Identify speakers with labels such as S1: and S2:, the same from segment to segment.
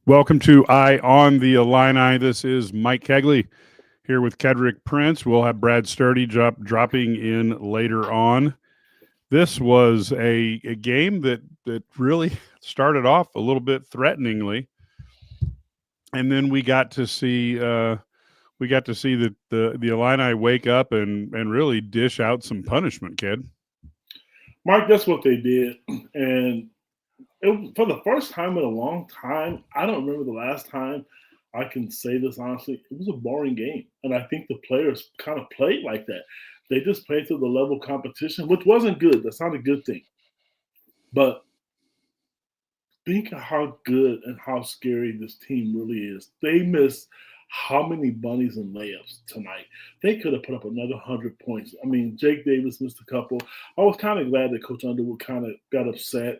S1: Welcome to Eye on the Illini. This is Mike Kegley here with Kedrick Prince. We'll have Brad Sturdy dropping in later on. This was a game that really started off a little bit threateningly, and then we got to see that the Illini wake up and really dish out some punishment, kid.
S2: Mark, that's what they did. And for the first time in a long time, I don't remember the last time I can say this honestly. It was a boring game. And I think the players kind of played like that. They just played to the level of competition, which wasn't good. That's not a good thing. But think of how good and how scary this team really is. They missed how many bunnies and layups tonight? They could have put up another 100 points. I mean, Jake Davis missed a couple. I was kind of glad that Coach Underwood kind of got upset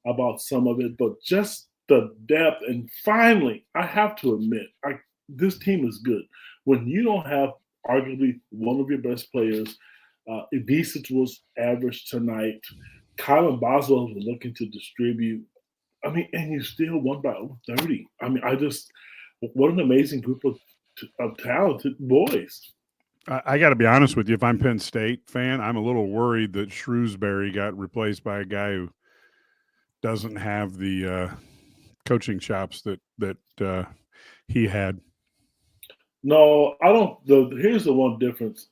S2: about some of it, but just the depth. And finally, I have to admit, this team is good. When you don't have arguably one of your best players, Ibisic was average tonight. Kylan Boswell was looking to distribute. I mean, and you still won by over 30. I mean, what an amazing group of talented boys.
S1: I got to be honest with you. If I'm Penn State fan, I'm a little worried that Shrewsbury got replaced by a guy who doesn't have the coaching chops that he had.
S2: No, I don't. Here's the one difference: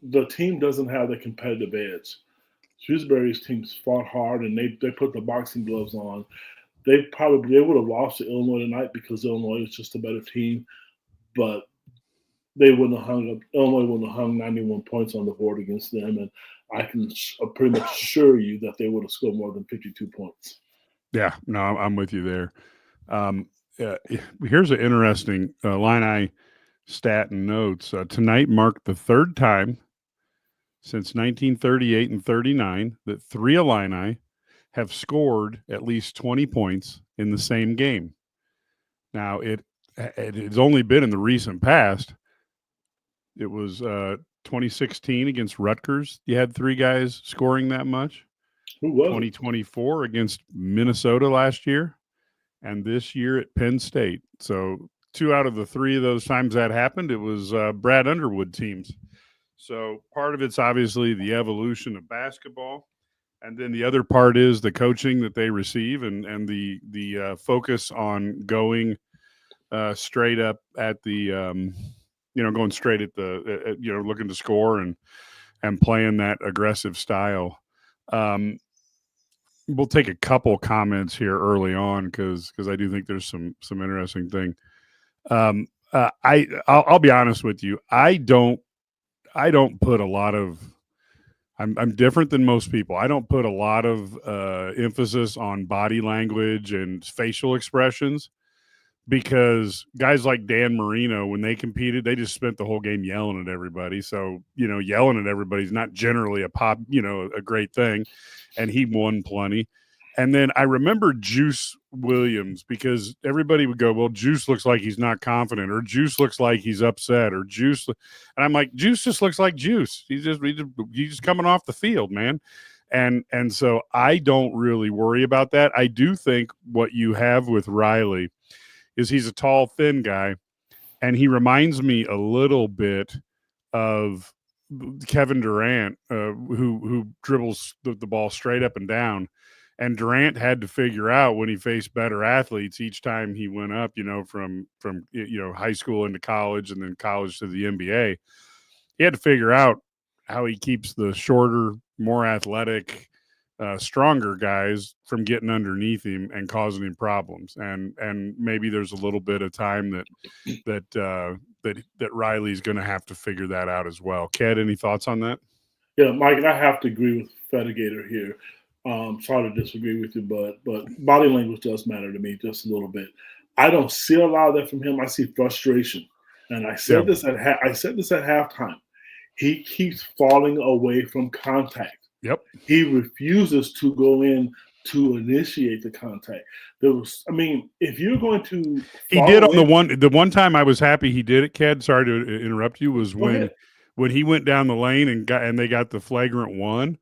S2: the team doesn't have the competitive edge. Shrewsbury's teams fought hard and they put the boxing gloves on. They would have lost to Illinois tonight because Illinois is just a better team, but they wouldn't have hung up. Illinois wouldn't have hung 91 points on the board against them, and I can pretty much assure you that they would have scored more than 52 points.
S1: Yeah, no, I'm with you there. Here's an interesting Illini stat and notes. Tonight marked the third time since 1938 and 39 that three Illini have scored at least 20 points in the same game. Now, it's only been in the recent past. It was 2016 against Rutgers. You had three guys scoring that much.
S2: Who was
S1: 2024 against Minnesota last year, and this year at Penn State. So 2 out of the 3 of those times that happened, it was Brad Underwood teams. So part of it's obviously the evolution of basketball, and then the other part is the coaching that they receive and the focus on going straight up at the going straight at the looking to score and playing that aggressive style. We'll take a couple comments here early on because I do think there's some interesting thing. I'll be honest with you. I don't put a lot of. I'm different than most people. I don't put a lot of emphasis on body language and facial expressions because guys like Dan Marino, when they competed, they just spent the whole game yelling at everybody. So, yelling at everybody is not generally a great thing. And he won plenty. And then I remember Juice Williams because everybody would go, well, Juice looks like he's not confident, or Juice looks like he's upset, or Juice. And I'm like, Juice just looks like Juice. He's just coming off the field, man. And so I don't really worry about that. I do think what you have with Riley is he's a tall, thin guy, and he reminds me a little bit of Kevin Durant, who dribbles the ball straight up and down. And Durant had to figure out when he faced better athletes each time he went up, from high school into college and then college to the NBA. He had to figure out how he keeps the shorter, more athletic, stronger guys from getting underneath him and causing him problems. And maybe there's a little bit of time that Riley's going to have to figure that out as well. Ked, any thoughts on that?
S2: Yeah, Mike, and I have to agree with Fedigator here. Sorry to disagree with you, but body language does matter to me just a little bit. I don't see a lot of that from him. I see frustration, and I said this at halftime. He keeps falling away from contact.
S1: Yep.
S2: He refuses to go in to initiate the contact. If you're going to,
S1: he did on the one time I was happy he did it. Ked, sorry to interrupt you. Was when he went down the lane and they got the flagrant one.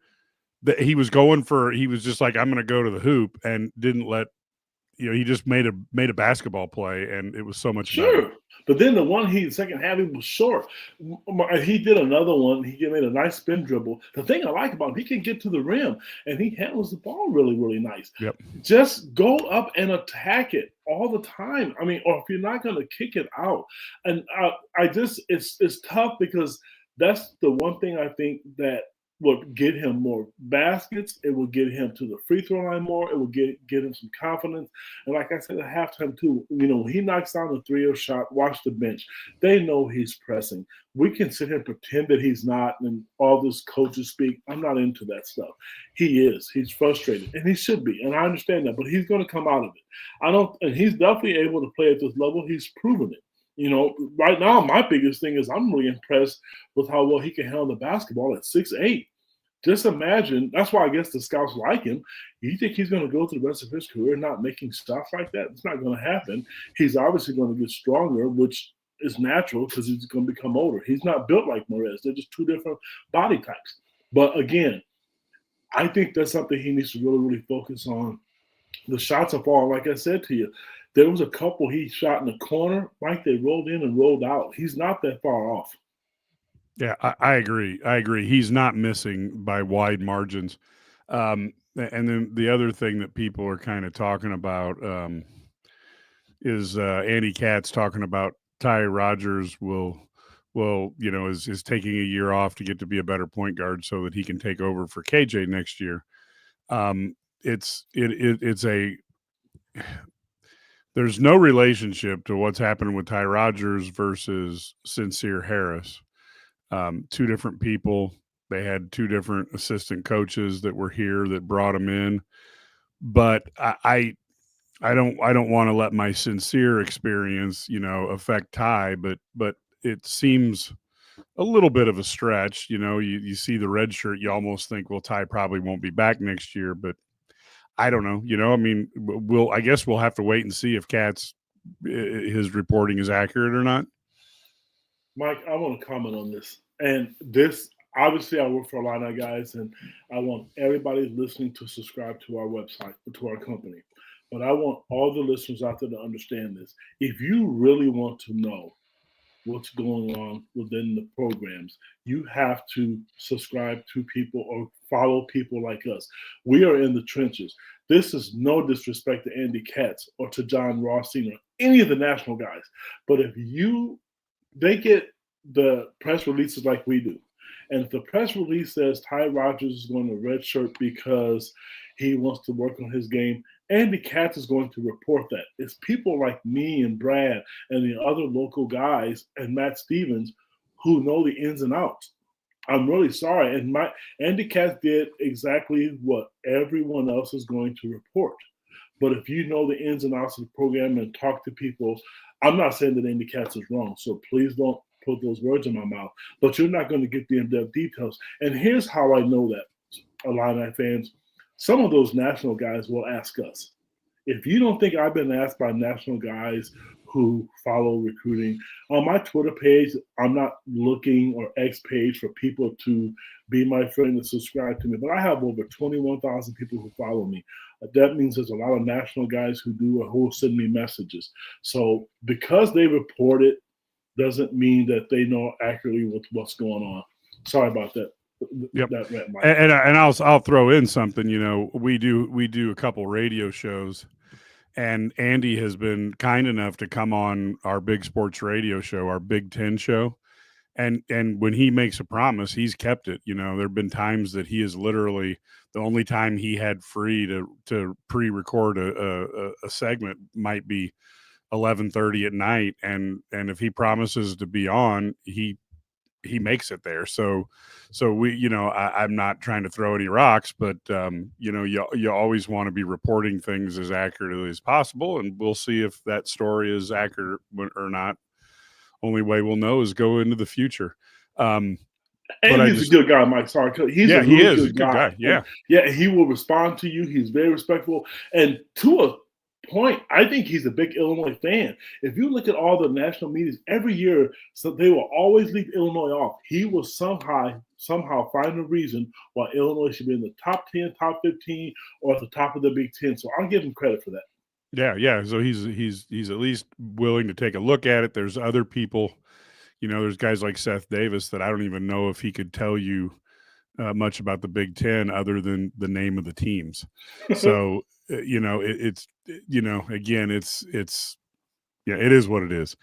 S1: He was just like, I'm going to go to the hoop, and didn't let he just made a basketball play, and it was so much better.
S2: Sure. But then the second half, he was short. He did another one. He made a nice spin dribble. The thing I like about him, he can get to the rim, and he handles the ball really, really nice.
S1: Yep.
S2: Just go up and attack it all the time. I mean, or if you're not going to kick it out. And it's tough because that's the one thing I think that would get him more baskets. It will get him to the free throw line more. It will get him some confidence. And like I said at halftime too, when he knocks down a 3-0 shot, watch the bench. They know he's pressing. We can sit here and pretend that he's not, and all this coaches speak. I'm not into that stuff. He is. He's frustrated, and he should be. And I understand that, but he's going to come out of it. And he's definitely able to play at this level. He's proven it. Right now, my biggest thing is I'm really impressed with how well he can handle the basketball at 6'8". Just imagine. That's why I guess the scouts like him. You think he's going to go through the rest of his career not making shots like that? It's not going to happen. He's obviously going to get stronger, which is natural because he's going to become older. He's not built like Morez. They're just two different body types. But again, I think that's something he needs to really, really focus on. The shots are falling. Like I said to you, there was a couple he shot in the corner, like they rolled in and rolled out. He's not that far off.
S1: Yeah, I agree. He's not missing by wide margins. And then the other thing that people are kind of talking about is Andy Katz talking about Ty Rodgers is taking a year off to get to be a better point guard so that he can take over for KJ next year. There's no relationship to what's happening with Ty Rodgers versus Sincere Harris. Two different people. They had two different assistant coaches that were here that brought them in. But I don't want to let my Sincere experience, affect Ty, but it seems a little bit of a stretch. You see the red shirt, you almost think, well, Ty probably won't be back next year, but I don't know. I guess we'll have to wait and see if Katz, his reporting is accurate or not.
S2: Mike, I want to comment on this. And this, obviously, I work for Illini guys, and I want everybody listening to subscribe to our website, to our company. But I want all the listeners out there to understand this. If you really want to know what's going on within the programs, you have to subscribe to people or follow people like us. We are in the trenches. This is no disrespect to Andy Katz or to John Ross Sr., any of the national guys. But if they get the press releases like we do. And if the press release says Ty Rodgers is going to redshirt because he wants to work on his game, Andy Katz is going to report that. It's people like me and Brad and the other local guys and Matt Stevens who know the ins and outs. I'm really sorry. And Andy Katz did exactly what everyone else is going to report. But if you know the ins and outs of the program and talk to people, I'm not saying that Andy Katz is wrong, so please don't put those words in my mouth. But you're not going to get the in-depth details. And here's how I know that, Illini fans. Some of those national guys will ask us. If you don't think I've been asked by national guys who follow recruiting, on my Twitter page, I'm not looking, or X page, for people to be my friend and subscribe to me. But I have over 21,000 people who follow me. That means there's a lot of national guys who will send me messages. So because they report it doesn't mean that they know accurately what's going on. Sorry about that.
S1: Yep. And I'll throw in something. We do a couple radio shows, and Andy has been kind enough to come on our big sports radio show, our Big Ten show. And when he makes a promise, he's kept it. There've been times that he is literally the only time he had free to pre-record a segment might be 11:30 at night, and if he promises to be on, he makes it there. So we, I'm not trying to throw any rocks, but you always want to be reporting things as accurately as possible, and we'll see if that story is accurate or not. Only way we'll know is go into the future.
S2: And he's a good guy, Mike. Sorry, he is a good guy. Yeah, he will respond to you. He's very respectful, and to a point, I think he's a big Illinois fan. If you look at all the national media every year, so they will always leave Illinois off. He will somehow find a reason why Illinois should be in the top 10, top 15, or at the top of the Big Ten. So I'll give him credit for that.
S1: Yeah. So he's at least willing to take a look at it. There's other people, there's guys like Seth Davis that I don't even know if he could tell you much about the Big Ten other than the name of the teams. So again, it's yeah, it is what it is.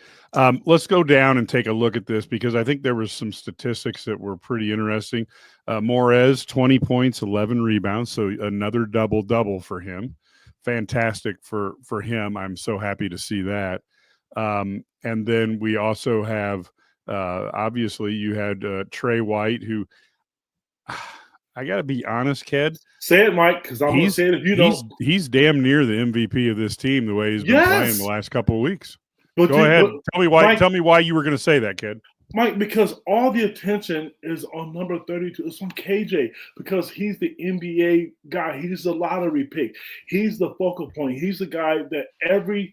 S1: Let's go down and take a look at this because I think there was some statistics that were pretty interesting. Morez, 20 points, 11 rebounds, so another double-double for him. Fantastic for him. I'm so happy to see that. And then we also have, obviously, you had Trey White, who I got to be honest, Ked.
S2: Say it, Mike, because I'm going to say it if you don't.
S1: He's damn near the MVP of this team the way he's been playing the last couple of weeks. Go ahead. Tell me why. Mike, tell me why you were going to say that, Ked.
S2: Mike, because all the attention is on number 32. It's on KJ because he's the NBA guy. He's the lottery pick. He's the focal point. He's the guy that every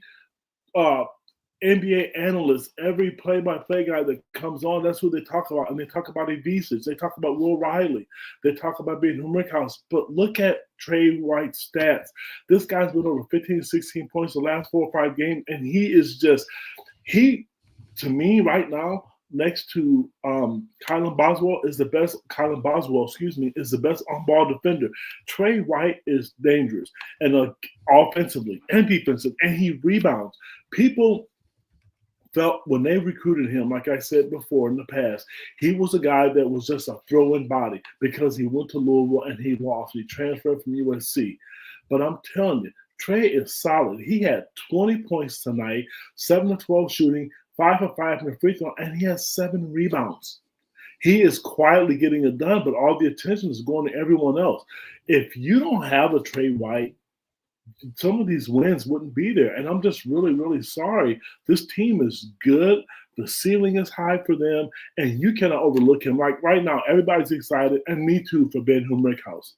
S2: NBA analyst, every play-by-play guy that comes on, that's who they talk about. And they talk about Ivica. They talk about Will Riley. They talk about Ben Rickhouse. But look at Trey White's stats. This guy's been over 15, 16 points the last 4 or 5 games. And he is just – to me right now, next to Kylan Boswell is the best – Kylan Boswell, is the best on-ball defender. Trey White is dangerous and offensively and defensive, and he rebounds. People – felt when they recruited him, like I said before in the past, he was a guy that was just a throw-in body because he went to Louisville and he lost. He transferred from USC. But I'm telling you, Trey is solid. He had 20 points tonight, 7 of 12 shooting, 5 of 5 in the free throw, and he has 7 rebounds. He is quietly getting it done, but all the attention is going to everyone else. If you don't have a Trey White, some of these wins wouldn't be there. And I'm just really, really sorry. This team is good. The ceiling is high for them, and you cannot overlook him. Like right now, everybody's excited, and me too, for Ben Rickhouse.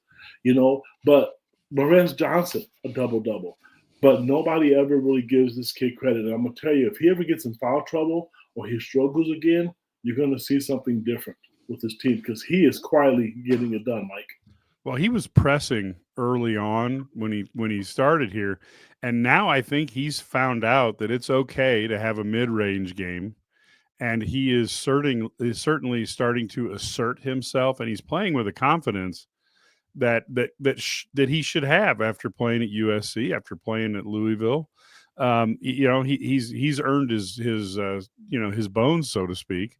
S2: But Morez Johnson, a double-double. But nobody ever really gives this kid credit. And I'm going to tell you, if he ever gets in foul trouble or he struggles again, you're going to see something different with his team because he is quietly getting it done, Mike.
S1: Well, he was pressing early on when he started here, and now I think he's found out that it's okay to have a mid-range game, and he is certainly starting to assert himself, and he's playing with a confidence that he should have after playing at USC, after playing at Louisville. He's earned his bones, so to speak.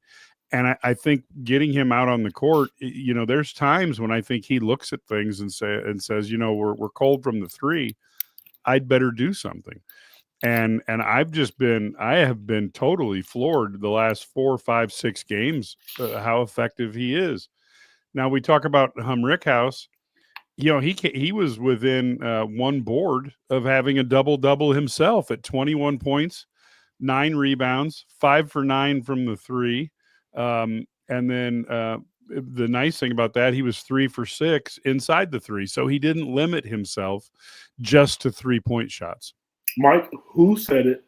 S1: And I think getting him out on the court, there's times when I think he looks at things and says, we're cold from the 3. I'd better do something. And I have been totally floored the last 4, 5, 6 games, how effective he is. Now we talk about Rickhouse. He was within one board of having a double-double himself at 21 points, 9 rebounds, 5 for 9 from the 3. And then the nice thing about that, he was 3 for 6 inside the 3. So he didn't limit himself just to 3-point shots.
S2: Mike, who said it?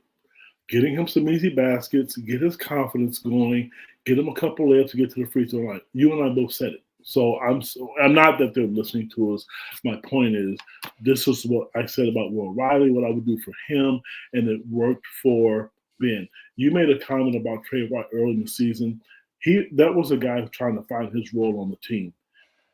S2: Getting him some easy baskets, get his confidence going, get him a couple layups to get to the free throw line. You and I both said it. So I'm not that they're listening to us. My point is, this is what I said about Will Riley, what I would do for him, and it worked for Ben. You made a comment about Trey White early in the season. That was a guy trying to find his role on the team.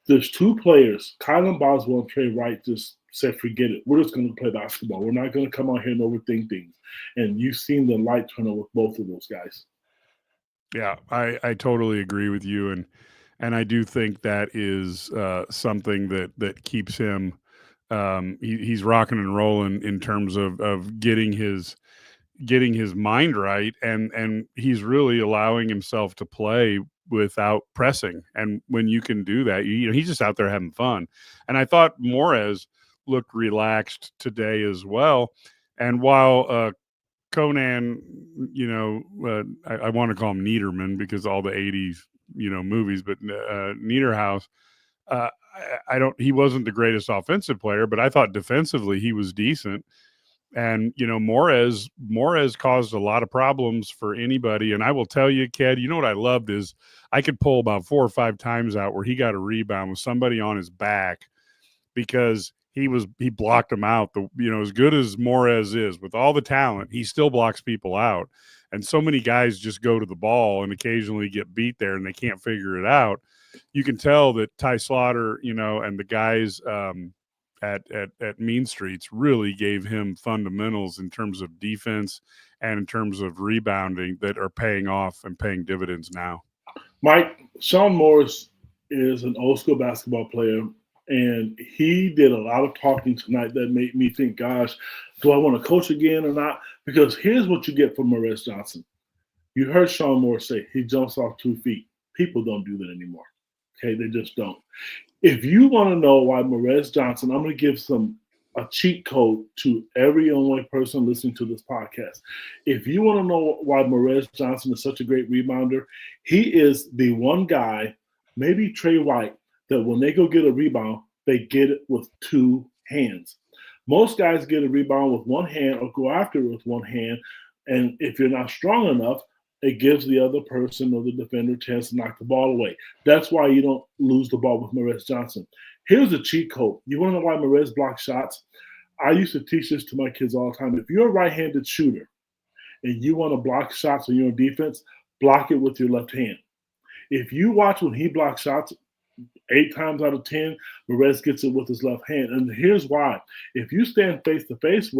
S2: There's 2 players, Kylan Boswell and Trey White, just said, forget it. We're just going to play basketball. We're not going to come out here and overthink things. And you've seen the light turn on with both of those guys.
S1: Yeah, I totally agree with you. And I do think that is something that keeps him he's rocking and rolling in terms of getting his mind right, and he's really allowing himself to play without pressing. And when you can do that, he's just out there having fun. And I thought Morez looked relaxed today as well. And while Conan, I want to call him Niederman because all the 80s, movies, but Niederhouse, he wasn't the greatest offensive player, but I thought defensively he was decent. And, Morez caused a lot of problems for anybody. And I will tell you, Ked, what I loved is I could pull about 4 or 5 times out where he got a rebound with somebody on his back because he blocked them out. As good as Morez is, with all the talent, he still blocks people out. And so many guys just go to the ball and occasionally get beat there and they can't figure it out. You can tell that Ty Slaughter, and the guys at Mean Streets really gave him fundamentals in terms of defense and in terms of rebounding that are paying off and paying dividends now.
S2: Mike, Sean Morris is an old school basketball player, and he did a lot of talking tonight that made me think, gosh, do I want to coach again or not? Because here's what you get from Morez Johnson. You heard Sean Morris say he jumps off 2 feet. People don't do that anymore. Okay, they just don't. If you want to know why Morez Johnson, I'm going to give a cheat code to every Illinois person listening to this podcast. If you want to know why Morez Johnson is such a great rebounder, he is the one guy, maybe Trey White, that when they go get a rebound, they get it with 2 hands. Most guys get a rebound with 1 hand or go after it with 1 hand, and if you're not strong enough, it gives the other person or the defender a chance to knock the ball away. That's why you don't lose the ball with Morez Johnson. Here's a cheat code. You want to know why Morez blocks shots? I used to teach this to my kids all the time. If you're a right-handed shooter and you want to block shots when you're on defense, block it with your left hand. If you watch when he blocks shots, 8 times out of 10, Morez gets it with his left hand. And here's why. If you stand face-to-face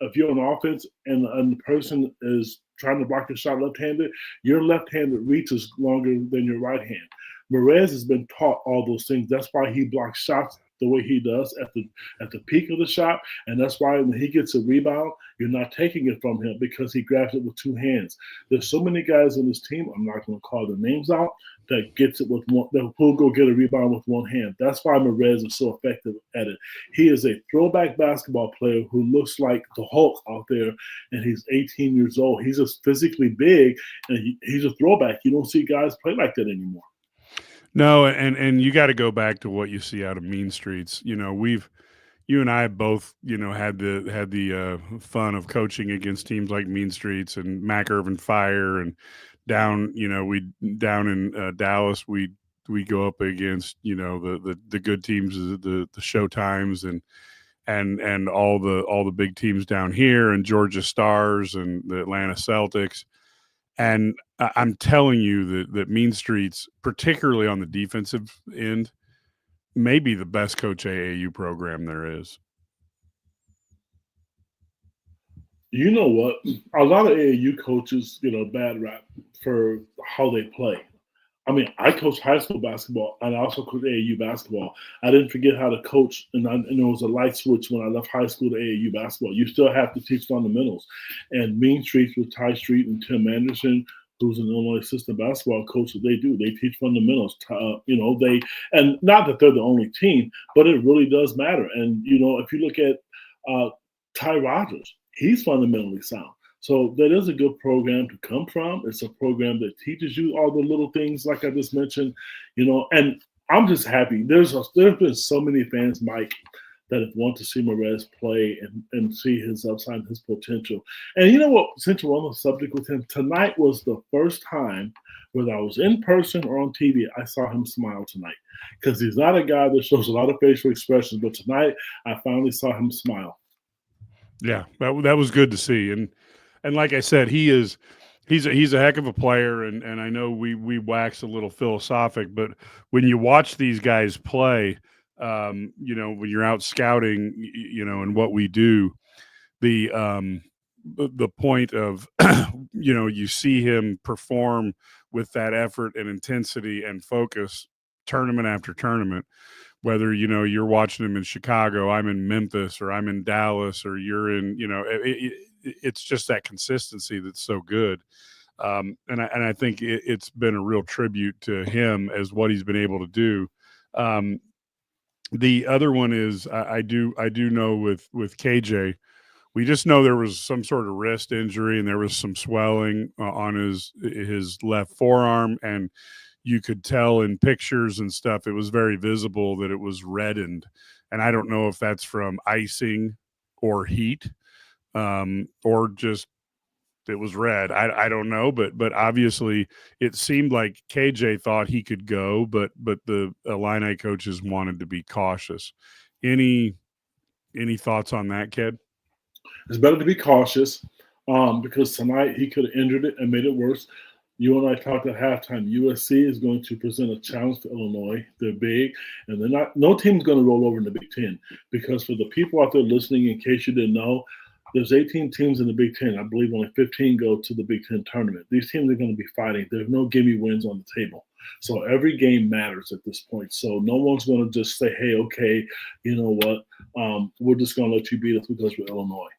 S2: if you're on offense and the person is trying to block your shot left-handed, your left-handed reach is longer than your right hand. Morez has been taught all those things. That's why he blocks shots the way he does at the peak of the shot, and that's why when he gets a rebound, you're not taking it from him because he grabs it with 2 hands. There's so many guys on this team, I'm not going to call their names out, that gets it with one, that will go get a rebound with 1 hand. That's why Morez is so effective at it. He is a throwback basketball player who looks like the Hulk out there, and he's 18 years old. He's just physically big, and he's a throwback. You don't see guys play like that anymore.
S1: No, and you got to go back to what you see out of Mean Streets. You and I both, had the fun of coaching against teams like Mean Streets and Mac Irvin Fire, and down in Dallas, we go up against the good teams, the Showtimes and all the big teams down here, and Georgia Stars and the Atlanta Celtics. And I'm telling you that Mean Streets, particularly on the defensive end, may be the best Coach AAU program there is.
S2: You know what? A lot of AAU coaches get a bad rap for how they play. I mean, I coached high school basketball, and I also coached AAU basketball. I didn't forget how to coach, and there was a light switch when I left high school to AAU basketball. You still have to teach fundamentals. And Mean Streets with Ty Street and Tim Anderson, who's an Illinois assistant basketball coach, what they do, they teach fundamentals. And not that they're the only team, but it really does matter. And, if you look at Ty Rogers, he's fundamentally sound. So that is a good program to come from. It's a program that teaches you all the little things like I just mentioned, and I'm just happy. There's been so many fans, Mike, that have wanted to see Morez play and see his upside, his potential. And you know what? Since we're on the subject with him, tonight was the first time, whether I was in person or on TV, I saw him smile tonight. Because he's not a guy that shows a lot of facial expressions, but tonight I finally saw him smile.
S1: Yeah, that was good to see. And like I said, he's a heck of a player, and I know we wax a little philosophic, but when you watch these guys play, when you're out scouting, and what we do, the point of you see him perform with that effort and intensity and focus tournament after tournament. Whether you're watching him in Chicago, I'm in Memphis, or I'm in Dallas, or you're in it's just that consistency that's so good. And I think it's been a real tribute to him as what he's been able to do. The other one is I do know with KJ, we just know there was some sort of wrist injury and there was some swelling on his left forearm, and you could tell in pictures and stuff, it was very visible that it was reddened. And I don't know if that's from icing or heat, or just it was red. I don't know, but obviously it seemed like KJ thought he could go, but the Illini coaches wanted to be cautious. Any Any thoughts on that, Ked?
S2: It's better to be cautious because tonight he could have injured it and made it worse. You and I talked at halftime. USC is going to present a challenge to Illinois. They're big, and they're not. No team's going to roll over in the Big Ten because for the people out there listening, in case you didn't know, there's 18 teams in the Big Ten. I believe only 15 go to the Big Ten tournament. These teams are going to be fighting. There's no gimme wins on the table. So every game matters at this point. So no one's going to just say, hey, okay, you know what? We're just going to let you beat us because we're Illinois.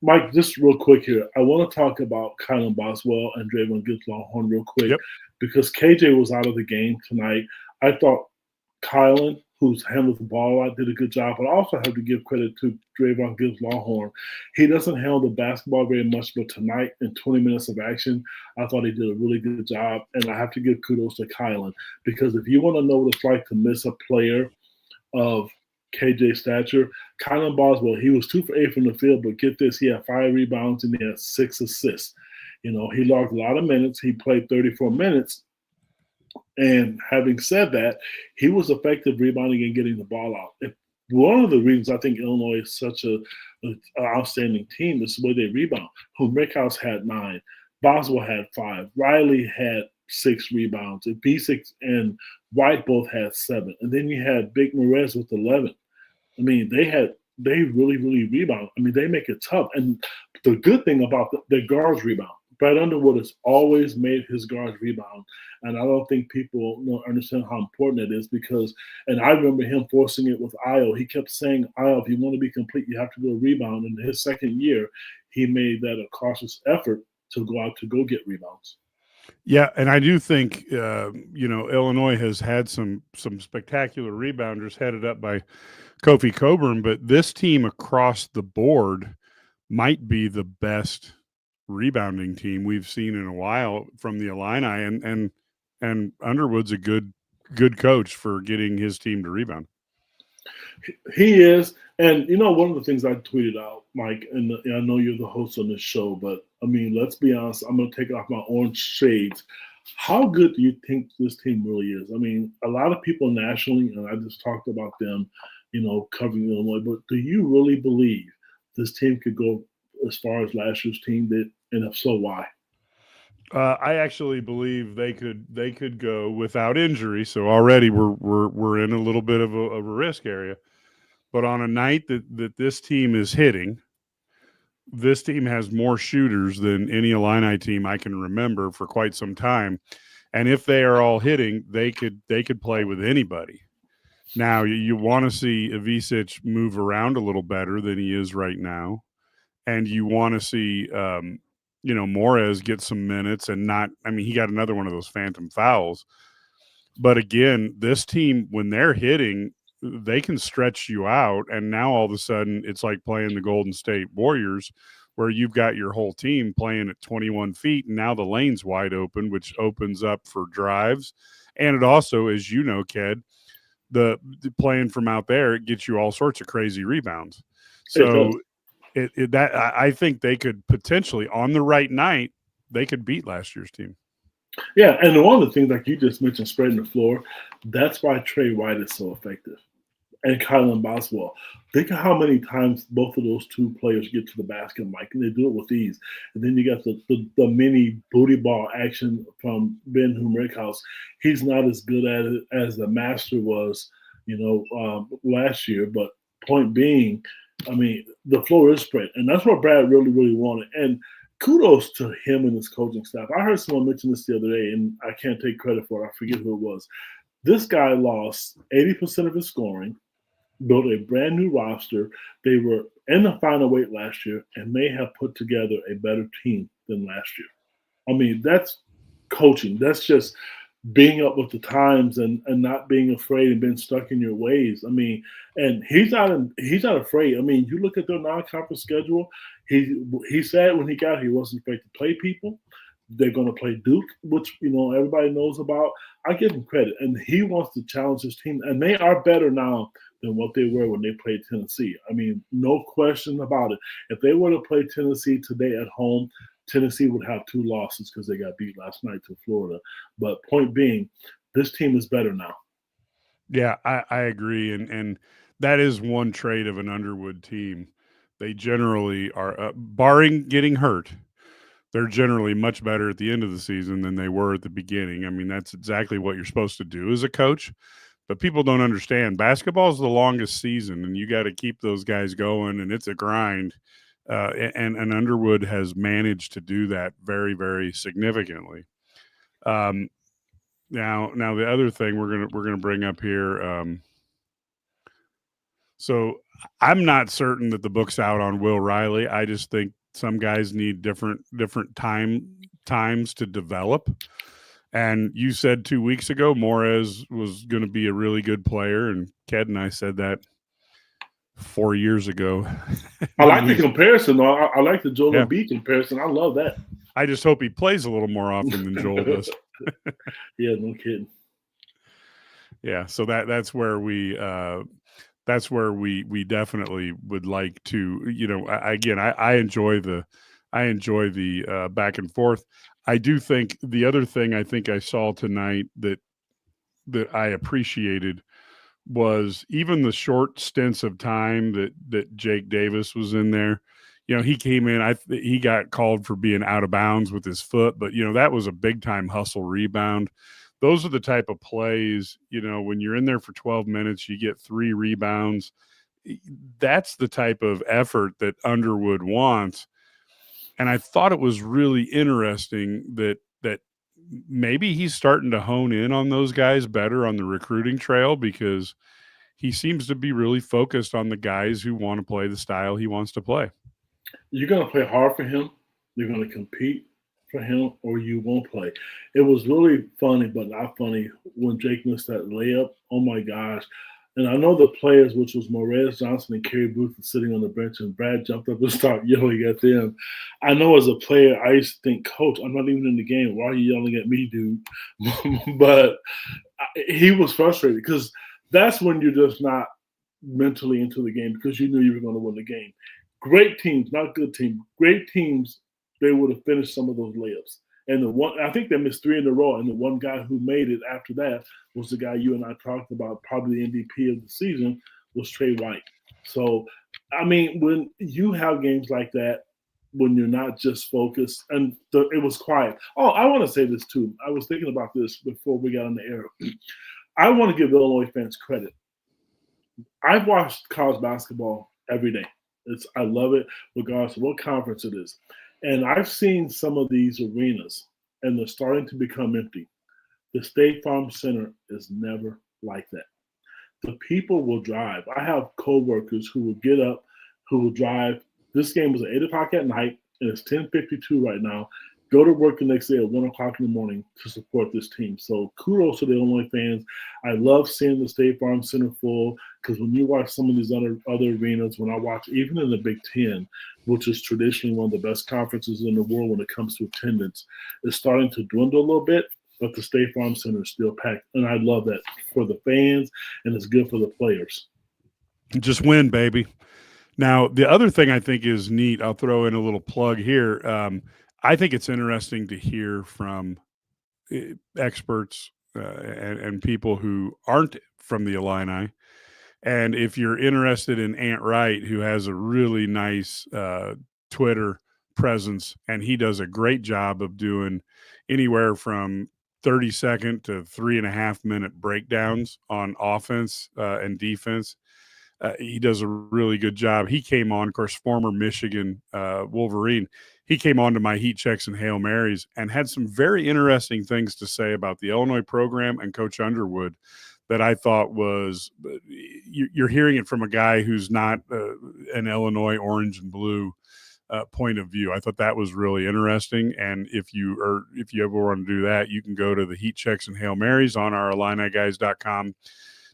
S2: Mike, just real quick here. I want to talk about Kylan Boswell and Draven Gibbs Longhorn real quick because KJ was out of the game tonight. I thought Kylan, who's handled the ball a lot, did a good job. But I also have to give credit to Draven Gibbs Longhorn. He doesn't handle the basketball very much, but tonight in 20 minutes of action, I thought he did a really good job. And I have to give kudos to Kylan because if you want to know what it's like to miss a player of KJ stature, Kylan Boswell, he was 2 for 8 from the field, but get this, he had 5 rebounds and he had 6 assists. You know, he logged a lot of minutes. He played 34 minutes. And having said that, he was effective rebounding and getting the ball out. One of the reasons I think Illinois is such an outstanding team is the way they rebound. Rickhouse had 9, Boswell had 5, Riley had 6 rebounds, and B6 and White both had 7, and then you had Big Merez with 11. I mean, they really rebound. I mean, they make it tough. And the good thing about the guards rebound. Brad Underwood has always made his guards rebound. And I don't think people understand how important it is because, and I remember him forcing it with Io. He kept saying, Io, if you want to be complete, you have to go rebound. And in his second year, he made that a cautious effort to go out to go get rebounds.
S1: Yeah, and I do think Illinois has had some spectacular rebounders headed up by Kofi Coburn, but this team across the board might be the best rebounding team we've seen in a while from the Illini, and Underwood's a good coach for getting his team to rebound.
S2: He is, and one of the things I tweeted out, Mike, and I know you're the host on this show, but I mean, let's be honest. I'm going to take off my orange shades. How good do you think this team really is? I mean, a lot of people nationally, and I just talked about them, covering Illinois, but do you really believe this team could go as far as last year's team did, and if so, why?
S1: I actually believe they could go without injury. So already we're in a little bit of a risk area. But on a night that this team is hitting, this team has more shooters than any Illini team I can remember for quite some time. And if they are all hitting, they could play with anybody. Now you want to see Ivisic move around a little better than he is right now, and you want to see Morez get some minutes and not. I mean, he got another one of those phantom fouls. But again, this team, when they're hitting, they can stretch you out. And now all of a sudden it's like playing the Golden State Warriors where you've got your whole team playing at 21 feet. And now the lane's wide open, which opens up for drives. And it also, as you know, Ked, the playing from out there, it gets you all sorts of crazy rebounds. So I think they could potentially, on the right night, they could beat last year's team.
S2: Yeah, and one of the things, like you just mentioned, spreading the floor, that's why Trey White is so effective. And Kylan Boswell. Think of how many times both of those two players get to the basket, Mike, and they do it with ease. And then you got the mini booty ball action from Ben Rickhouse. He's not as good at it as the master was, last year. But point being, I mean, the floor is spread. And that's what Brad really wanted. And kudos to him and his coaching staff. I heard someone mention this the other day, and I can't take credit for it. I forget who it was. This guy lost 80% of his scoring, built a brand new roster. They were in the final weight last year, and they have put together a better team than last year. I mean, that's coaching. That's just being up with the times and not being afraid and being stuck in your ways. I mean, and he's not afraid. I mean, you look at their non-conference schedule. He said when he got here, he wasn't afraid to play people. They're going to play Duke, which everybody knows about. I give him credit, and he wants to challenge his team, and they are better now than what they were when they played Tennessee. I mean, no question about it. If they were to play Tennessee today at home, Tennessee would have 2 losses because they got beat last night to Florida. But point being, this team is better now.
S1: Yeah, I agree, and that is one trait of an Underwood team. They generally are, barring getting hurt, they're generally much better at the end of the season than they were at the beginning. I mean, that's exactly what you're supposed to do as a coach. But people don't understand basketball is the longest season, and you got to keep those guys going, and it's a grind. And Underwood has managed to do that very, very significantly. Um, now the other thing we're gonna bring up here. So I'm not certain that the book's out on Will Riley. I just think some guys need different times to develop. And you said 2 weeks ago Morez was going to be a really good player, and Ked and I said that 4 years ago.
S2: I like the comparison, though. I like the Joel
S1: Yeah.
S2: Embiid comparison. I love that.
S1: I just hope he plays a little more often than Joel does.
S2: Yeah, no kidding.
S1: Yeah, so that's where we definitely would like to, you know, I enjoy the back and forth. I do think the other thing I think I saw tonight that I appreciated was even the short stints of time that Jake Davis was in there. You know, he came in, he got called for being out of bounds with his foot, but, you know, that was a big time hustle rebound. Those are the type of plays, you know, when you're in there for 12 minutes, you get 3 rebounds. That's the type of effort that Underwood wants. And I thought it was really interesting that maybe he's starting to hone in on those guys better on the recruiting trail, because he seems to be really focused on the guys who want to play the style he wants to play.
S2: You're going to play hard for him. You're going to compete for him, or you won't play. It was really funny, but not funny, when Jake missed that layup. Oh, my gosh. And I know the players, which was Morez Johnson and Kerry Booth, sitting on the bench, and Brad jumped up and started yelling at them. I know as a player, I used to think, Coach, I'm not even in the game. Why are you yelling at me, dude? But he was frustrated, because that's when you're just not mentally into the game, because you knew you were going to win the game. Great teams, not good teams, great teams, they would have finished some of those layups. And the one, I think they missed 3 in a row, and the one guy who made it after that was the guy you and I talked about, probably the MVP of the season, was Trey White. So, I mean, when you have games like that, when you're not just focused, and it was quiet. Oh, I want to say this too. I was thinking about this before we got on the air. I want to give Illinois fans credit. I've watched college basketball every day. I love it, regardless of what conference it is. And I've seen some of these arenas, and they're starting to become empty. The State Farm Center is never like that. The people will drive. I have coworkers who will get up, who will drive. This game was at 8 o'clock at night, and it's 10:52 right now. Go to work the next day at 1 o'clock in the morning to support this team. So kudos to the Illinois fans. I love seeing the State Farm Center full, because when you watch some of these other arenas, when I watch even in the Big Ten, which is traditionally one of the best conferences in the world when it comes to attendance, it's starting to dwindle a little bit, but the State Farm Center is still packed. And I love that for the fans, and it's good for the players.
S1: Just win, baby. Now, the other thing I think is neat, I'll throw in a little plug here. I think it's interesting to hear from experts and people who aren't from the Illini. And if you're interested in Ant Wright, who has a really nice Twitter presence, and he does a great job of doing anywhere from 30-second to 3.5-minute breakdowns on offense and defense. He does a really good job. He came on, of course, former Michigan Wolverine. He came on to my Heat Checks and Hail Marys and had some very interesting things to say about the Illinois program and Coach Underwood that I thought was, you're hearing it from a guy who's not an Illinois orange and blue point of view. I thought that was really interesting. And if you ever want to do that, you can go to the Heat Checks and Hail Marys on our IlliniGuys.com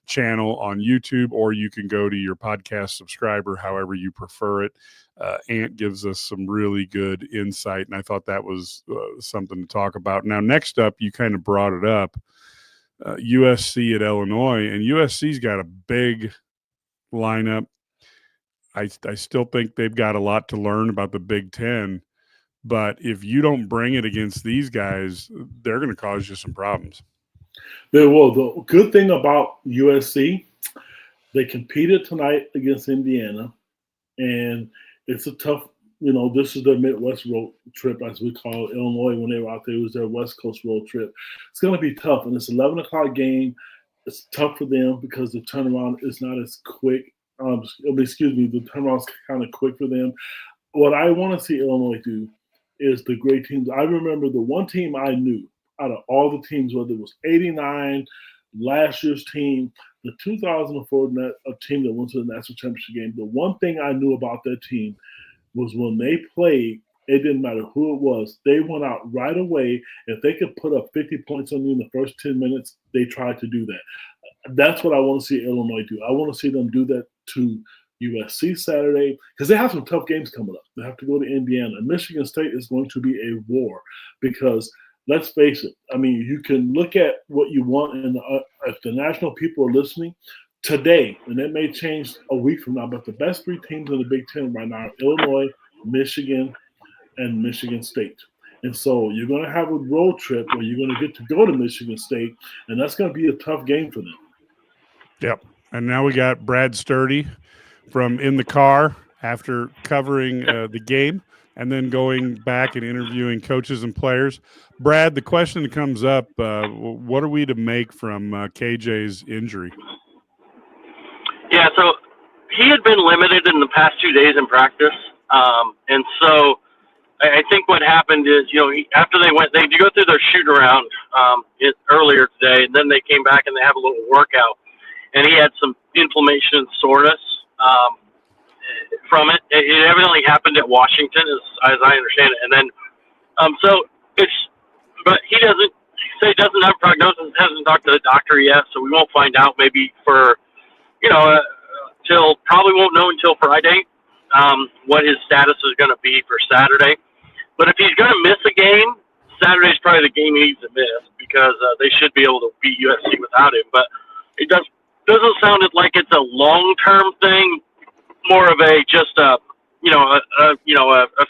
S1: channel on YouTube, or you can go to your podcast subscriber, however you prefer it. Ant gives us some really good insight, and I thought that was something to talk about. Now, next up, you kind of brought it up, USC at Illinois, and USC's got a big lineup. I still think they've got a lot to learn about the Big Ten, but if you don't bring it against these guys, they're going to cause you some problems.
S2: Well, the good thing about USC, They competed tonight against Indiana, and it's a tough. This is their Midwest road trip, as we call it. Illinois, when they were out there, it was their West Coast road trip. It's going to be tough, and it's 11 o'clock game. It's tough for them because the turnaround is not as quick. The turnaround is kind of quick for them. What I want to see Illinois do is the great teams. I remember the one team I knew out of all the teams, whether it was 89, last year's team, the 2004 team that went to the national championship game, the one thing I knew about that team was when they played, it didn't matter who it was. They went out right away. If they could put up 50 points on you in the first 10 minutes, they tried to do that. That's what I want to see Illinois do. I want to see them do that to USC Saturday, because they have some tough games coming up. They have to go to Indiana. Michigan State is going to be a war because, let's face it, I mean, you can look at what you want, and if the national people are listening, today, and it may change a week from now, but the best three teams in the Big Ten right now are Illinois, Michigan, and Michigan State. And so you're going to have a road trip where you're going to get to go to Michigan State, and that's going to be a tough game for them.
S1: Yep. And now we got Brad Sturdy from in the car after covering the game and then going back and interviewing coaches and players. Brad, the question that comes up, what are we to make from KJ's injury?
S3: Yeah, so he had been limited in the past 2 days in practice. And so I think what happened is, after they go through their shoot around earlier today, and then they came back and they have a little workout. And he had some inflammation and soreness from it. It evidently happened at Washington, as I understand it. And then, but he doesn't say he doesn't have prognosis, hasn't talked to the doctor yet, so we won't find out maybe for, probably won't know until Friday what his status is going to be for Saturday. But if he's going to miss a game, Saturday's probably the game he needs to miss because they should be able to beat USC without him. But it doesn't sound like it's a long-term thing, more of a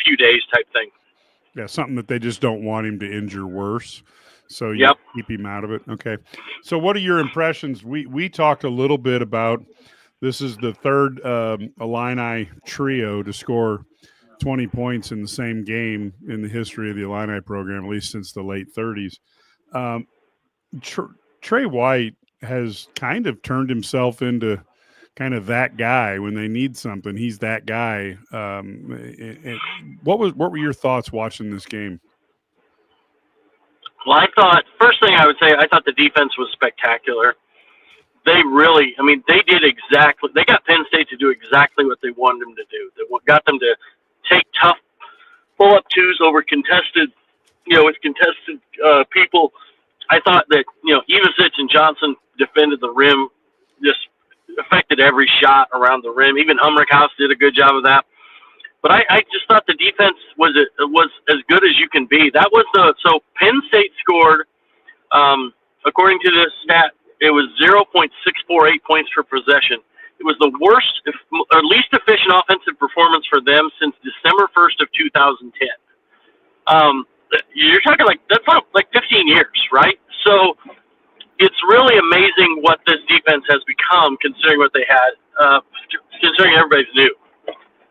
S3: few days type thing.
S1: Yeah, something that they just don't want him to injure worse. So you keep him out of it. Okay. So what are your impressions? We talked a little bit about this is the third Illini trio to score 20 points in the same game in the history of the Illini program, at least since the late 30s. Trey White has kind of turned himself into kind of that guy. When they need something, he's that guy. What were your thoughts watching this game?
S3: Well, first thing I would say, I thought the defense was spectacular. They got Penn State to do exactly what they wanted them to do. They got them to take tough pull-up twos over contested, with contested people. I thought that, Ivasic and Johnson defended the rim, just affected every shot around the rim. Even Humrickhouse did a good job of that. But I just thought the defense was as good as you can be. That was so Penn State scored, according to this stat, it was 0.648 points per possession. It was the worst or least efficient offensive performance for them since December 1st of 2010. You're talking that's not like 15 years, right? So it's really amazing what this defense has become, considering what they had, considering everybody's new.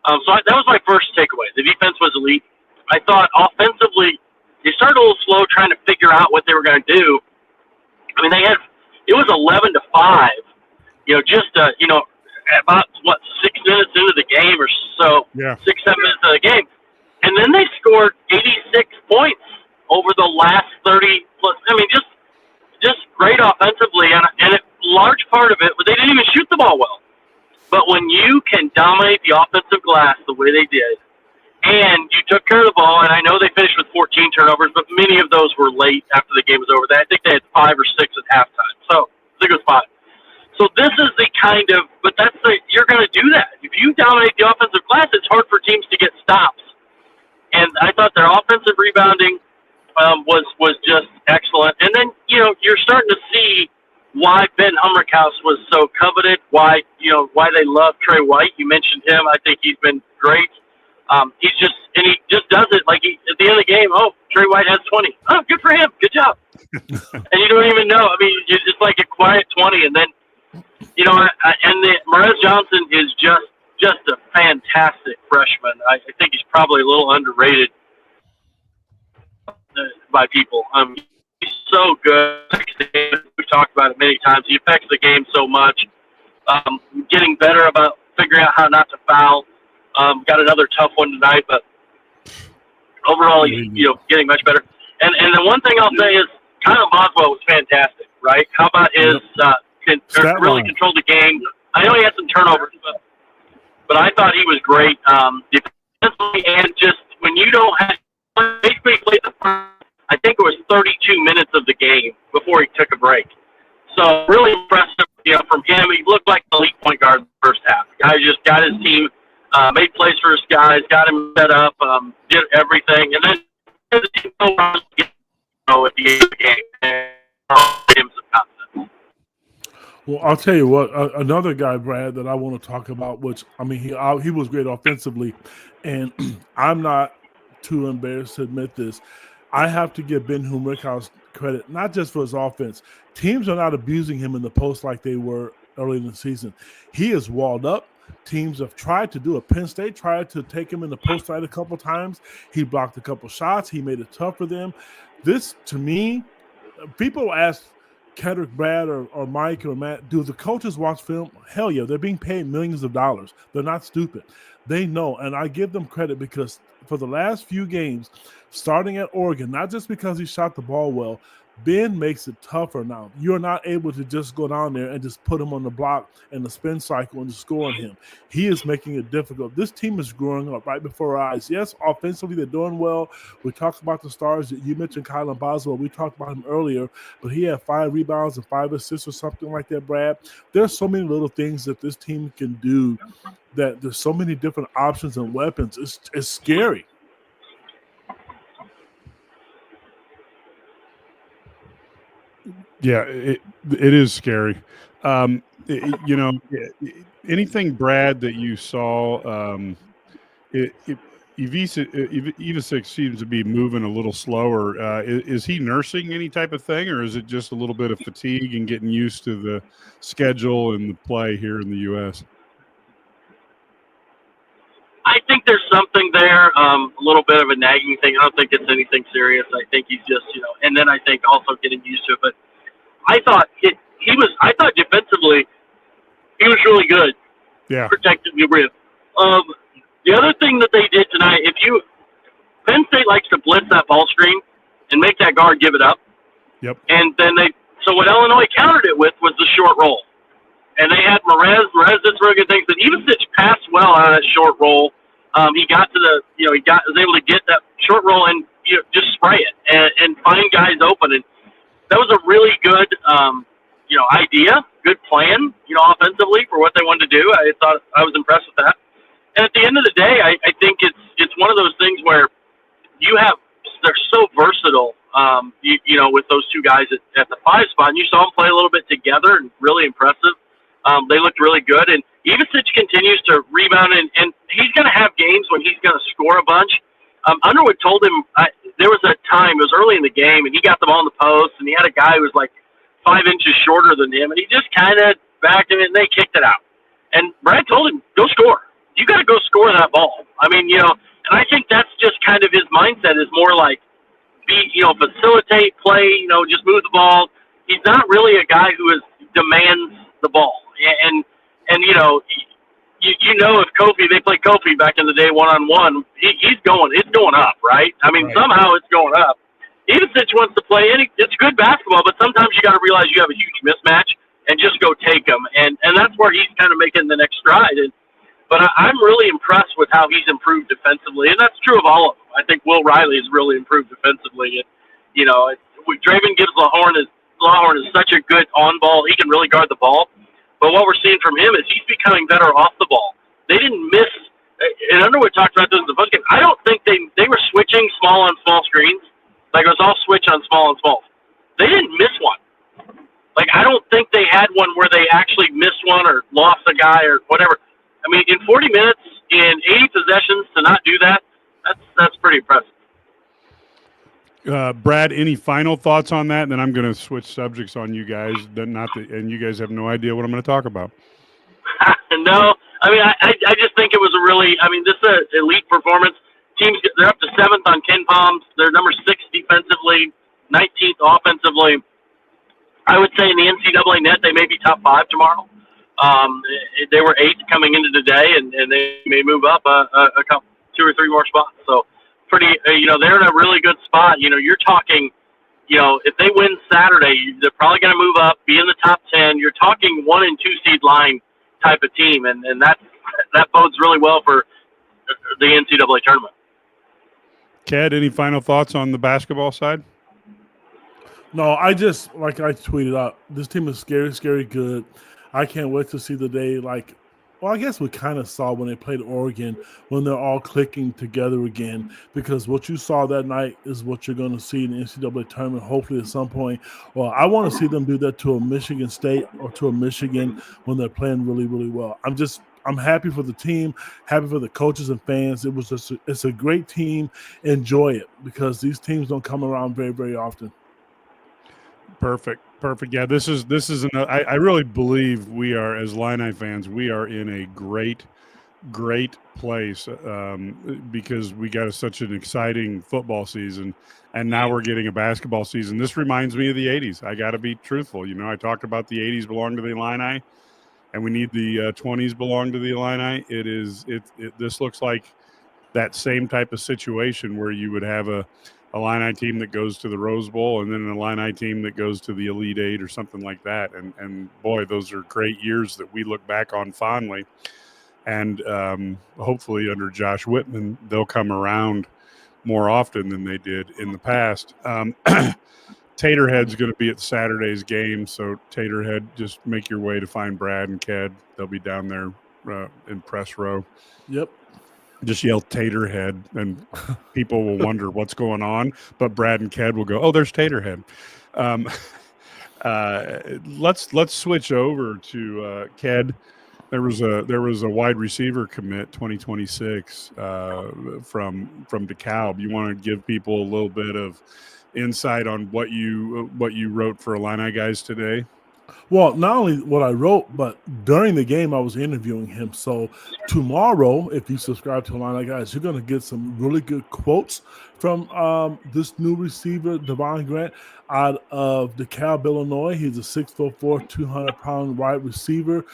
S3: That was my first takeaway. The defense was elite. I thought offensively, they started a little slow trying to figure out what they were going to do. I mean, it was 11-5, about 6 minutes into the game or so, 6-7 minutes into the game. And then they scored 86 points over the last 30 plus. I mean, just great offensively. And a large part of it, they didn't even shoot the ball well. But when you can dominate the offensive glass the way they did, and you took care of the ball, and I know they finished with 14 turnovers, but many of those were late after the game was over. I think they had 5 or 6 at halftime. So I think it was 5. So this is the kind of, but you're going to do that. If you dominate the offensive glass, it's hard for teams to get stops. And I thought their offensive rebounding was just excellent. And then, you're starting to see why Ben Humrickhouse was so coveted, why they love Trey White. You mentioned him. I think he's been great. He just does it at the end of the game. Oh, Trey White has 20. Oh, good for him. Good job. And you don't even know. I mean, you're just like a quiet 20, and then Morez Johnson is just a fantastic freshman. I think he's probably a little underrated by people. He's so good. We've talked about it many times. He affects the game so much. Getting better about figuring out how not to foul. Got another tough one tonight, but overall, he's getting much better. And the one thing I'll say is Kyle Boswell was fantastic, right? How about his really controlled the game? I know he had some turnovers, but I thought he was great defensively, and just when you don't have basically played the first, I think it was 32 minutes of the game before he took a break. So really impressive, from him. He looked like the elite point guard in the first half. The guy just got his team, made plays for his guys, got him set up, did everything, and then the team at the end of the game and gave him some confidence.
S2: Well, I'll tell you what, another guy, Brad, that I want to talk about, which, he was great offensively, and I'm not too embarrassed to admit this. I have to give Ben Humrickhouse credit, not just for his offense. Teams are not abusing him in the post like they were early in the season. He is walled up. Teams have tried to do it. Penn State tried to take him in the post side a couple times. He blocked a couple shots. He made it tough for them. This, to me, people ask Kedrick, Brad, or Mike, or Matt, do the coaches watch film? Hell yeah, they're being paid millions of dollars. They're not stupid. They know, and I give them credit because for the last few games, starting at Oregon, not just because he shot the ball well, Ben makes it tougher now. You're not able to just go down there and just put him on the block and the spin cycle and just score on him. He is making it difficult. This team is growing up right before our eyes. Yes, offensively, they're doing well. We talked about the stars. You mentioned Kylan Boswell. We talked about him earlier, but he had 5 rebounds and 5 assists or something like that, Brad. There's so many little things that this team can do that there's so many different options and weapons. It's scary.
S1: Yeah, it is scary. Anything, Brad, that you saw, Ivisic seems to be moving a little slower. Is he nursing any type of thing, or is it just a little bit of fatigue and getting used to the schedule and the play here in the U.S.?
S3: I think there's something there, a little bit of a nagging thing. I don't think it's anything serious. I think he's just, and then I think also getting used to it. But I thought defensively he was really good.
S1: Yeah,
S3: protecting the rim. The other thing that they did tonight, Penn State likes to blitz that ball screen and make that guard give it up.
S1: Yep.
S3: And then so what Illinois countered it with was the short roll. And they had Morez did some really good things, but Ivisic passed well out of that short roll. He got to was able to get that short roll and just spray it and find guys open. And that was a really good, idea, good plan, offensively for what they wanted to do. I thought I was impressed with that. And at the end of the day, I think it's one of those things where they're so versatile, with those two guys at the 5 spot. And you saw them play a little bit together and really impressive. They looked really good. And Ivisic continues to rebound, and he's going to have games when he's going to score a bunch. Underwood told him there was a time, it was early in the game, and he got the ball in the post, and he had a guy who was like 5 inches shorter than him, and he just kind of backed him, and they kicked it out. And Brad told him, go score. You got to go score that ball. And I think that's just kind of his mindset is more like facilitate, play, just move the ball. He's not really a guy who demands the ball. And if Kofi, they played Kofi back in the day one-on-one, it's going up, right? Somehow it's going up. Ivisic wants to play it's good basketball, but sometimes you got to realize you have a huge mismatch and just go take them. And that's where he's kind of making the next stride. But I'm really impressed with how he's improved defensively, and that's true of all of them. I think Will Riley has really improved defensively. Draven Gibbs Lawhorn is such a good on-ball. He can really guard the ball. But what we're seeing from him is he's becoming better off the ball. They didn't miss – and Underwood talked about this in the post game. I don't think they were switching small on small screens. Like, it was all switch on small on small. They didn't miss one. Like, I don't think they had one where they actually missed one or lost a guy or whatever. In 40 minutes, in 80 possessions, to not do that, that's pretty impressive.
S1: Brad, any final thoughts on that? And then I'm going to switch subjects on you guys. And you guys have no idea what I'm going to talk about.
S3: No, I mean, I just think it was a really, I mean, this is an elite performance. Teams, they're up to 7th on Ken Palms. They're number 6 defensively, 19th offensively. I would say in the NCAA net, they may be top 5 tomorrow. They were 8th coming into today, and they may move up a couple, 2 or 3 more spots. So pretty, they're in a really good spot. You're talking, if they win Saturday, they're probably going to move up, be in the top 10. You're talking 1 and 2 seed line type of team, and that bodes really well for the NCAA tournament.
S1: Ked, any final thoughts on the basketball side?
S2: No, I just, like I tweeted out, this team is scary, scary good. I can't wait to see the day, I guess we kind of saw when they played Oregon, when they're all clicking together again, because what you saw that night is what you're going to see in the NCAA tournament, hopefully at some point. Well, I want to see them do that to a Michigan State or to a Michigan when they're playing really, really well. I'm happy for the team, happy for the coaches and fans. It's a great team. Enjoy it, because these teams don't come around very, very often.
S1: Perfect. Yeah, this is I really believe we are, as Illini fans, we are in a great place because we got such an exciting football season, and now we're getting a basketball season. This reminds me of the 80s. I got to be truthful. I talked about the 80s belong to the Illini, and we need the 20s belong to the Illini. This looks like that same type of situation where you would have a Illini team that goes to the Rose Bowl and then an Illini team that goes to the Elite Eight or something like that. And boy, those are great years that we look back on fondly. And hopefully under Josh Whitman, they'll come around more often than they did in the past. Taterhead's going to be at Saturday's game. So Taterhead, just make your way to find Brad and Ked. They'll be down there in press row.
S2: Yep.
S1: Just yell Taterhead, and people will wonder what's going on. But Brad and Ked will go, "Oh, there's Taterhead." Let's switch over to Ked. There was a wide receiver commit 2026 from DeKalb. You want to give people a little bit of insight on what you wrote for Illini guys today?
S2: Well, not only what I wrote, but during the game, I was interviewing him. So tomorrow, if you subscribe to Illini Guys, you're going to get some really good quotes from this new receiver, Devon Grant, out of DeKalb, Illinois. He's a 6'4", 200-pound wide receiver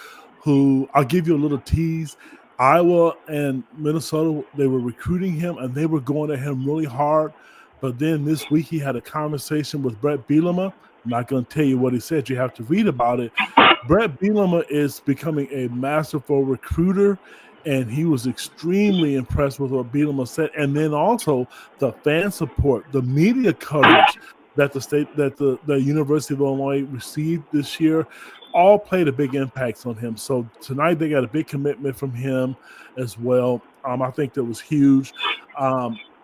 S2: who, I'll give you a little tease, Iowa and Minnesota, they were recruiting him, and they were going at him really hard. But then this week, he had a conversation with Brett Bielema. I'm not going to tell you what he said. You have to read about it. Brett Bielema is becoming a masterful recruiter, and he was extremely impressed with what Bielema said. And then also the fan support, the media coverage that the University of Illinois received this year, all played a big impact on him. So tonight they got a big commitment from him as well. I think that was huge.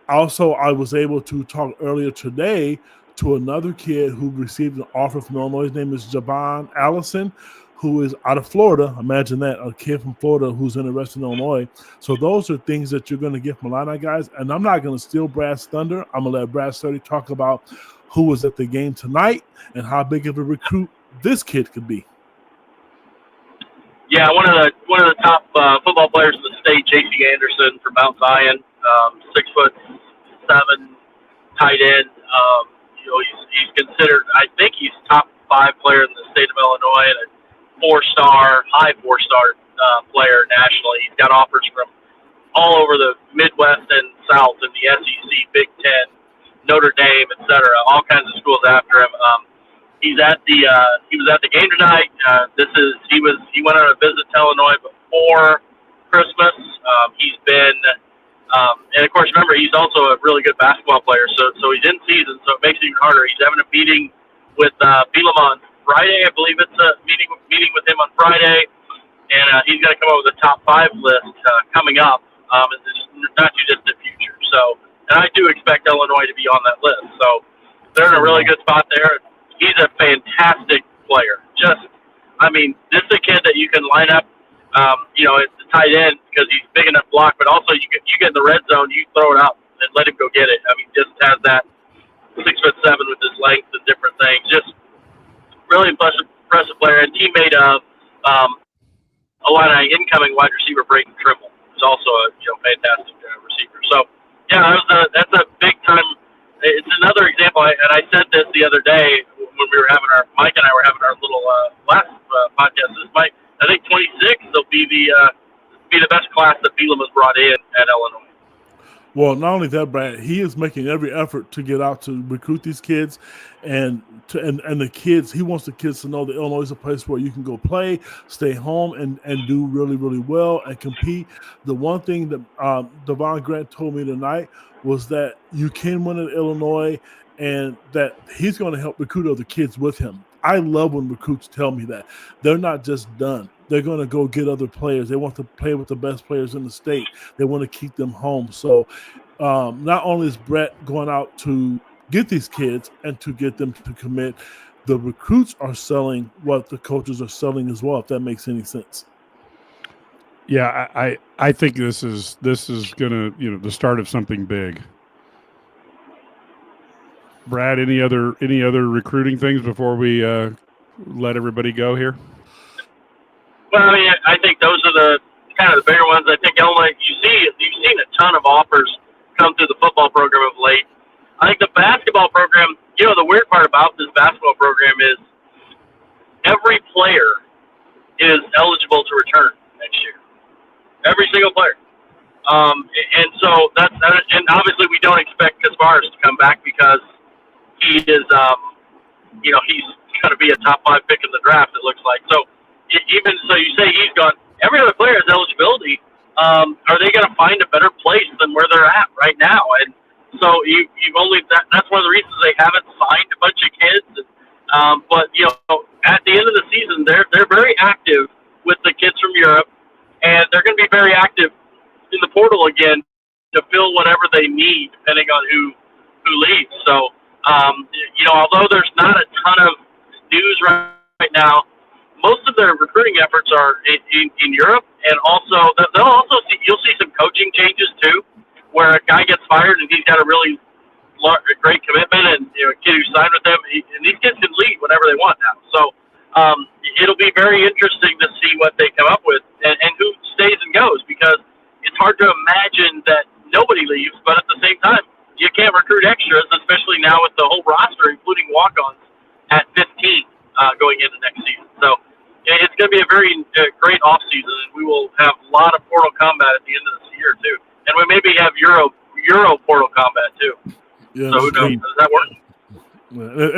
S2: Also, I was able to talk earlier today to another kid who received an offer from Illinois. His name is Javon Allison, who is out of Florida. Imagine that, a kid from Florida who's interested in Illinois. So those are things that you're going to get from Illini guys. And I'm not going to steal Brad's thunder. I'm going to let Brad Sturdy talk about who was at the game tonight and how big of a recruit this kid could be.
S3: Yeah, one of the top football players in the state, J.C. Anderson from Mount Zion, 6'7", tight end. He's considered, I think he's top 5 player in the state of Illinois and a high four-star player nationally. He's got offers from all over the Midwest and South in the SEC, Big Ten, Notre Dame, etc. All kinds of schools after him. He was at the game tonight. He went on a visit to Illinois before Christmas. He's been and of course, remember, he's also a really good basketball player, so he's in season, so it makes it even harder. He's having a meeting with Bielema on Friday. I believe it's a meeting with him on Friday, and he's going to come up with a top 5 list coming up in the not too distant future. So, and I do expect Illinois to be on that list. So they're in a really good spot there. He's a fantastic player. This is a kid that you can line up. It's the tight end because he's big enough block, but also you get in the red zone, you throw it out and let him go get it. Just has that 6'7" with his length and different things. Just really impressive player, and teammate of Illini incoming wide receiver Braden Trimble, who's also a fantastic receiver. So yeah, that's a big time. It's another example, and I said this the other day when we were having Mike and I were having our little last podcast. This might, I think 26 will be the best class that Bielema has brought in at Illinois.
S2: Well, not only that, Brad, he is making every effort to get out to recruit these kids, and the kids. He wants the kids to know that Illinois is a place where you can go play, stay home, and do really, really well and compete. The one thing that Devon Grant told me tonight was that you can win at Illinois, and that he's going to help recruit other kids with him. I love when recruits tell me that. They're not just done. They're going to go get other players. They want to play with the best players in the state. They want to keep them home. So not only is Brett going out to get these kids and to get them to commit, the recruits are selling what the coaches are selling as well, if that makes any sense.
S1: Yeah, I think this is going to, the start of something big. Brad, any other recruiting things before we let everybody go here?
S3: Well, I mean, I think those are the kind of the bigger ones. I think Illinois, you've seen a ton of offers come through the football program of late. I think the basketball program, the weird part about this basketball program is every player is eligible to return next year. Every single player. And so and obviously we don't expect Kasparis to come back because he is, he's going to be a top 5 pick in the draft, it looks like. So even so, you say he's gone. Every other player has eligibility. Are they going to find a better place than where they're at right now? And so that's one of the reasons they haven't signed a bunch of kids. But at the end of the season, they're very active with the kids from Europe, and they're going to be very active in the portal again to fill whatever they need, depending on who leaves. So although there's not a ton of news right now, most of their recruiting efforts are in Europe, and also you'll see some coaching changes too, where a guy gets fired and he's got a really great commitment, and a kid who signed with them, and these kids can leave whenever they want now. So it'll be very interesting to see what they come up with and who stays and goes, because it's hard to imagine that nobody leaves, but at the same time, you can't recruit extras, especially now with the whole roster, including walk-ons, at 15 going into next season. So it's going to be a very great offseason, and we will have a lot of portal combat at the end of this year, too. And we maybe have Euro portal combat, too.
S2: Yeah,
S3: so who knows? Does that work?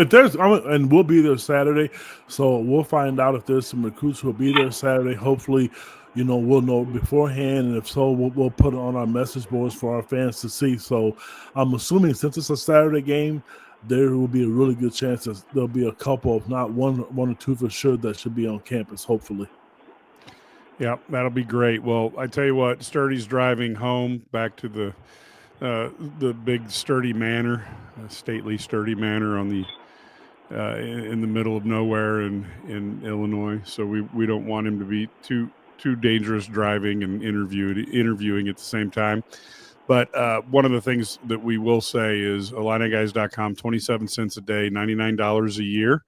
S2: If there's, and we'll be there Saturday, so we'll find out if there's some recruits who will be there Saturday. Hopefully, we'll know beforehand, and if so, we'll put it on our message boards for our fans to see. So I'm assuming since it's a Saturday game, there will be a really good chance that there'll be a couple, if not one or two for sure, that should be on campus, hopefully.
S1: Yeah, that'll be great. Well, I tell you what, Sturdy's driving home back to the big Sturdy Manor, stately Sturdy Manor on the in the middle of nowhere in Illinois. So we don't want him to be too dangerous driving and interviewing at the same time. But one of the things that we will say is IlliniGuys.com, 27 cents a day, $99 a year.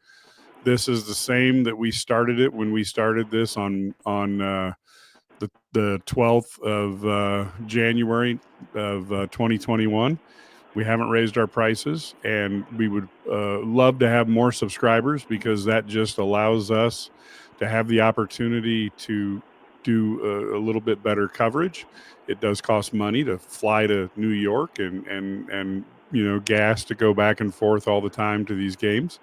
S1: This is the same that we started it when we started this on the 12th of January of 2021. We haven't raised our prices, and we would love to have more subscribers, because that just allows us to have the opportunity to do a little bit better coverage. It does cost money to fly to New York and gas to go back and forth all the time to these games.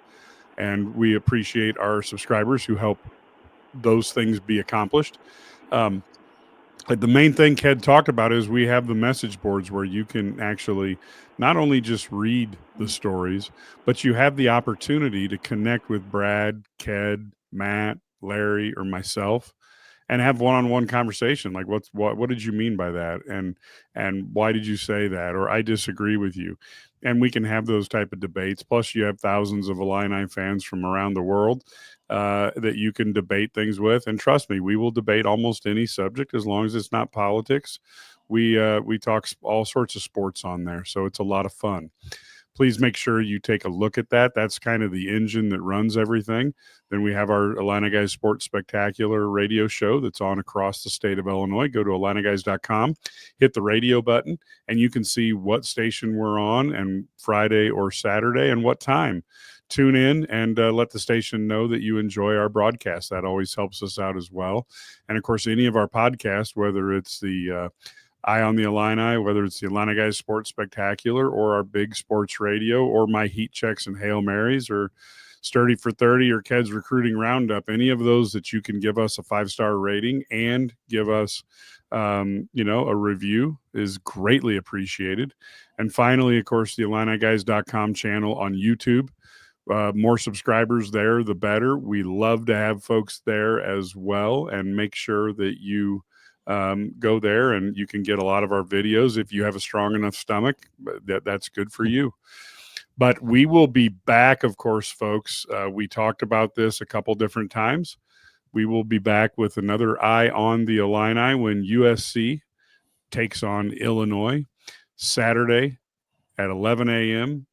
S1: And we appreciate our subscribers who help those things be accomplished. But the main thing Ked talked about is we have the message boards where you can actually not only just read the stories, but you have the opportunity to connect with Brad, Ked, Matt, Larry, or myself, and have one-on-one conversation. Like, what did you mean by that? And why did you say that? Or I disagree with you. And we can have those type of debates. Plus, you have thousands of Illini fans from around the world that you can debate things with. And trust me, we will debate almost any subject as long as it's not politics. We talk all sorts of sports on there, so it's a lot of fun. please make sure you take a look at that. That's kind of the engine that runs everything. Then we have our Illini Guys Sports Spectacular radio show that's on across the state of Illinois. Go to IlliniGuys.com, hit the radio button, and you can see what station we're on and Friday or Saturday and what time. Tune in and let the station know that you enjoy our broadcast. That always helps us out as well. And, of course, any of our podcasts, whether it's the Eye on the Illini, whether it's the Illini Guys Sports Spectacular or our Big Sports Radio or my Heat Checks and Hail Marys or Sturdy for 30 or Ked's Recruiting Roundup, any of those that you can give us a 5-star rating and give us, a review is greatly appreciated. And finally, of course, the IlliniGuys.com channel on YouTube. More subscribers there, the better. We love to have folks there as well, and make sure that you go there and you can get a lot of our videos. If you have a strong enough stomach, that's good for you. But we will be back, of course, folks. We talked about this a couple different times. We will be back with another Eye on the Illini when USC takes on Illinois Saturday at 11 a.m.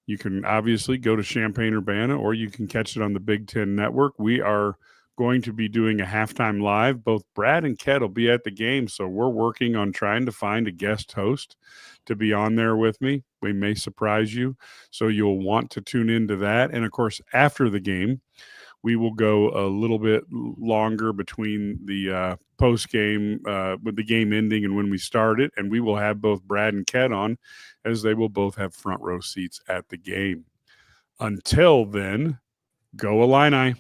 S1: You can obviously go to Champaign-Urbana, or you can catch it on the Big Ten Network. We are going to be doing a halftime live. Both Brad and Ked will be at the game, so we're working on trying to find a guest host to be on there with me. We may surprise you, so you'll want to tune into that. And, of course, after the game, we will go a little bit longer between the post-game with the game ending and when we start it, and we will have both Brad and Ked on, as they will both have front row seats at the game. Until then, go Illini.